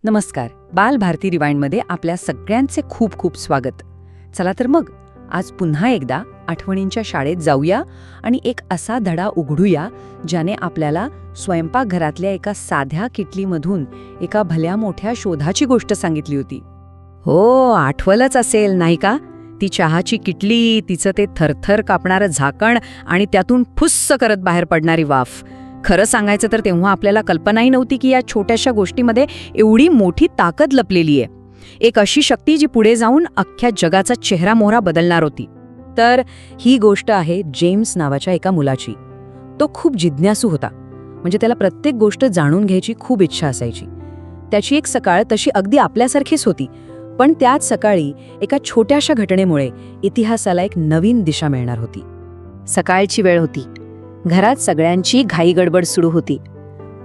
नमस्कार. बाल भारती रिवाइंडमध्ये आपल्या सगळ्यांचे खूप खूप स्वागत. चला तर मग आज पुन्हा एकदा आठवणींच्या शाळेत जाऊया आणि एक असा धडा उघडूया ज्याने आपल्याला स्वयंपाकघरातल्या एका साध्या किटलीमधून एका भल्या मोठ्या शोधाची गोष्ट सांगितली होती. हो, आठवलंच असेल नाही का? ती चहाची किटली, तिचं ते थरथर कापणारं झाकण आणि त्यातून फुस्स करत बाहेर पडणारी वाफ. खरं सांगायचं तर तेव्हा आपल्याला कल्पनाही नव्हती की या छोट्याशा गोष्टीमध्ये एवढी मोठी ताकद लपलेली आहे. एक अशी शक्ती जी पुढे जाऊन अख्ख्या जगाचा चेहरामोहरा बदलणार होती. तर ही गोष्ट आहे जेम्स नावाच्या एका मुलाची. तो खूप जिज्ञासू होता. म्हणजे त्याला प्रत्येक गोष्ट जाणून घ्यायची खूप इच्छा असायची. त्याची एक सकाळ तशी अगदी आपल्यासारखीच होती. पण त्याच सकाळी एका छोट्याशा घटनेमुळे इतिहासाला एक नवीन दिशा मिळणार होती. सकाळची वेळ होती. घरात सगळ्यांची घाई गडबड सुरू होती.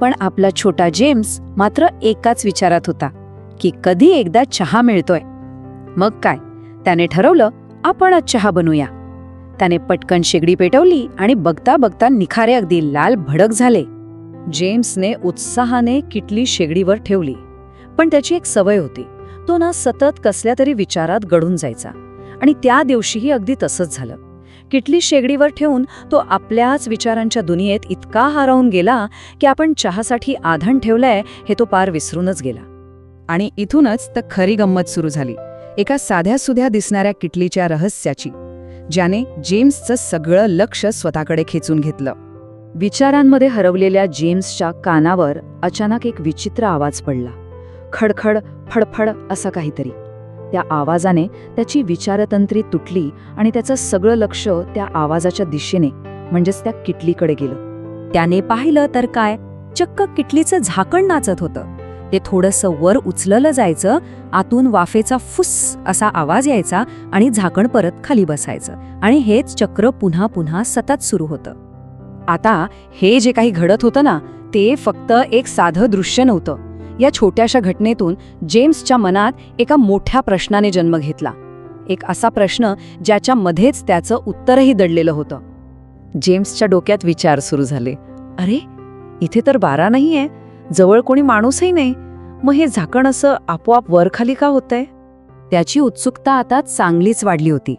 पण आपला छोटा जेम्स मात्र एकाच विचारात होता की कधी एकदा चहा मिळतोय. मग काय, त्याने ठरवलं आपणच चहा बनवूया. त्याने पटकन शेगडी पेटवली आणि बघता बघता निखारे अगदी लाल भडक झाले. जेम्सने उत्साहाने किटली शेगडीवर ठेवली. पण त्याची एक सवय होती. तो ना सतत कसल्या तरी विचारात गढून जायचा. आणि त्या दिवशीही अगदी तसंच झालं. किटली शेगडीवर ठेवून तो आपल्याच विचारांच्या दुनियेत इतका हरवून गेला की आपण चहासाठी आधण ठेवलंय हे तो पार विसरूनच गेला. आणि इथूनच तर खरी गंमत सुरू झाली. एका साध्यासुध्या दिसणाऱ्या किटलीच्या रहस्याची, ज्याने जेम्सचं सगळं लक्ष स्वतःकडे खेचून घेतलं. विचारांमध्ये हरवलेल्या जेम्सच्या कानावर अचानक एक विचित्र आवाज पडला. खडखड फडफड असा काहीतरी. त्या आवाजाने त्याची विचारतंत्री तुटली आणि त्याचं सगळं लक्ष त्या आवाजाच्या दिशेने म्हणजेच त्या किटलीकडे गेलं. त्याने पाहिलं तर काय, चक्क किटलीचं झाकण नाचत होतं. ते थोडंसं वर उचललं जायचं, आतून वाफेचा फुस असा आवाज यायचा आणि झाकण परत खाली बसायचं. आणि हेच चक्र पुन्हा पुन्हा सतत सुरू होतं. आता हे जे काही घडत होतं ना, ते फक्त एक साधं दृश्य नव्हतं. या छोट्याशा घटनेतून जेम्सच्या मनात एका मोठ्या प्रश्नाने जन्म घेतला. एक असा प्रश्न ज्याच्या मध्येच त्याचं उत्तरही दडलेलं होतं. जेम्सच्या डोक्यात विचार सुरू झाले. अरे, इथे तर वारा नाहीये, जवळ कोणी माणूसही नाही. मग हे झाकण असं आपोआप वरखाली का होतंय? त्याची उत्सुकता आता चांगलीच वाढली होती.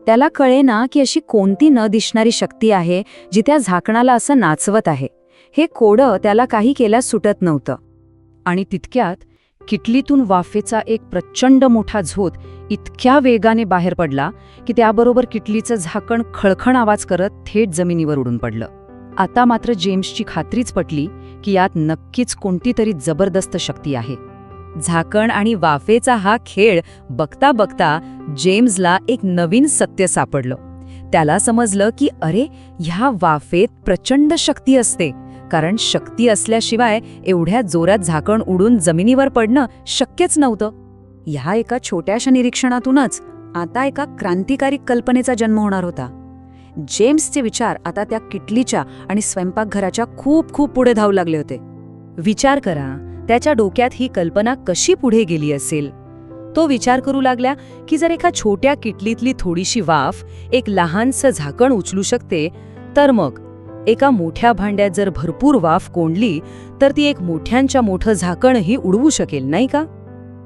त्याला कळेना की अशी कोणती न दिसणारी शक्ती आहे जी त्या झाकणाला असं नाचवत आहे. हे कोडं त्याला काही केल्यास सुटत नव्हतं. आणि तितक्यात किटलीतून वाफेचा एक प्रचंड मोठा झोत इतक्या वेगाने बाहेर पडला की त्याबरोबर किटलीचं झाकण खळखण आवाज करत थेट जमिनीवर उडून पडलं. आता मात्र जेम्सची खात्रीच पटली की यात नक्कीच कोणती तरी जबरदस्त शक्ती आहे. झाकण आणि वाफेचा हा खेळ बघता बघता जेम्सला एक नवीन सत्य सापडलं. त्याला समजलं की अरे, ह्या वाफेत प्रचंड शक्ती असते. कारण शक्ती असल्याशिवाय एवढ्या जोरात झाकण उडून जमिनीवर पडणं शक्यच नव्हतं. ह्या एका छोट्याशा निरीक्षणातूनच आता एका क्रांतिकारी कल्पनेचा जन्म होणार होता. जेम्सचे विचार आता त्या किटलीच्या आणि स्वयंपाकघराच्या खूप खूप पुढे धावू लागले होते. विचार करा, त्याच्या डोक्यात ही कल्पना कशी पुढे गेली असेल. तो विचार करू लागला की जर एका छोट्या किटलीतली थोडीशी वाफ एक लहानसं झाकण उचलू शकते, तर मग एका मोठ्या भांड्यात जर भरपूर वाफ कोंडली तर ती एक मोठ्यांच्या मोठं झाकणही उडवू शकेल, नाही का?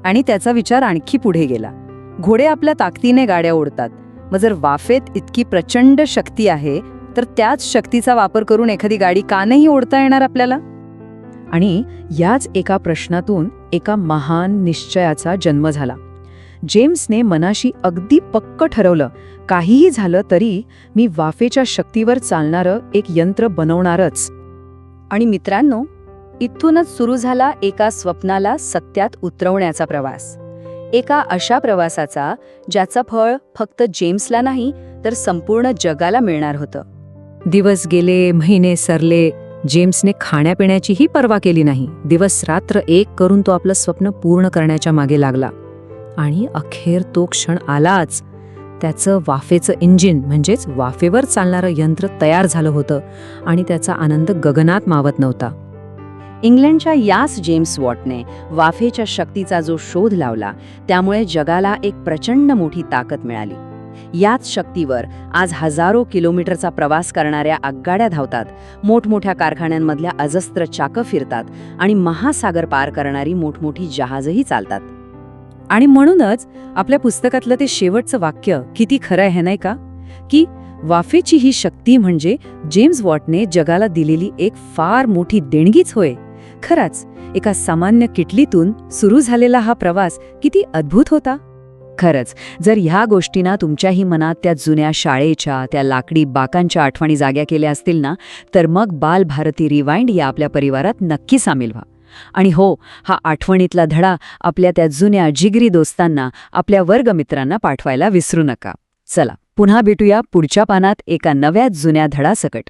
आणि त्याचा विचार आणखी पुढे गेला. घोडे आपल्या ताकदीने गाड्या ओढतात. मग जर वाफेत इतकी प्रचंड शक्ती आहे तर त्याच शक्तीचा वापर करून एखादी गाडी का नाही ओढता येणार आपल्याला? आणि याच एका प्रश्नातून एका महान निश्चयाचा जन्म झाला. जेम्सने मनाशी अगदी पक्क ठरवलं, काहीही झालं तरी मी वाफेच्या शक्तीवर चालणारं एक यंत्र बनवणारच. आणि मित्रांनो, इथूनच सुरू झाला एका स्वप्नाला सत्यात उतरवण्याचा प्रवास. एका अशा प्रवासाचा ज्याचं फळ फक्त जेम्सला नाही तर संपूर्ण जगाला मिळणार होतं. दिवस गेले, महिने सरले. जेम्सने खाण्यापिण्याचीही पर्वा केली नाही. दिवस रात्र एक करून तो आपलं स्वप्न पूर्ण करण्याच्या मागे लागला. आणि अखेर तो क्षण आलाच. त्याचं वाफेचं इंजिन म्हणजेच वाफेवर चालणारं यंत्र तयार झालं होतं आणि त्याचा आनंद गगनात मावत नव्हता. इंग्लंडच्या याच जेम्स वॉटने वाफेच्या शक्तीचा जो शोध लावला, त्यामुळे जगाला एक प्रचंड मोठी ताकद मिळाली. याच शक्तीवर आज हजारो किलोमीटरचा प्रवास करणाऱ्या आगगाड्या धावतात, मोठमोठ्या कारखान्यांमधल्या अजस्त्र चाकं फिरतात आणि महासागर पार करणारी मोठमोठी जहाजही चालतात. आणि म्हणूनच आपल्या पुस्तकातलं ते शेवटचं वाक्य किती खरं आहे नाही का, की वाफेची ही शक्ती म्हणजे जेम्स वॉटने जगाला दिलेली एक फार मोठी देणगीच होय. खरंच एका सामान्य किटलीतून सुरू झालेला हा प्रवास किती अद्भुत होता. खरंच जर ह्या गोष्टींना तुमच्याही मनात त्या जुन्या शाळेच्या, त्या लाकडी बाकांच्या आठवणी जाग्या केल्या असतील ना, तर मग बाल भारती रिवाइंड या आपल्या परिवारात नक्की सामील व्हा. आणि हो, हा आठवणीतला धडा आपल्या त्या जुन्या जिगरी दोस्तांना, आपल्या वर्गमित्रांना पाठवायला विसरू नका. चला पुन्हा भेटूया पुढच्या पानात एका नव्या जुन्या धडासकट.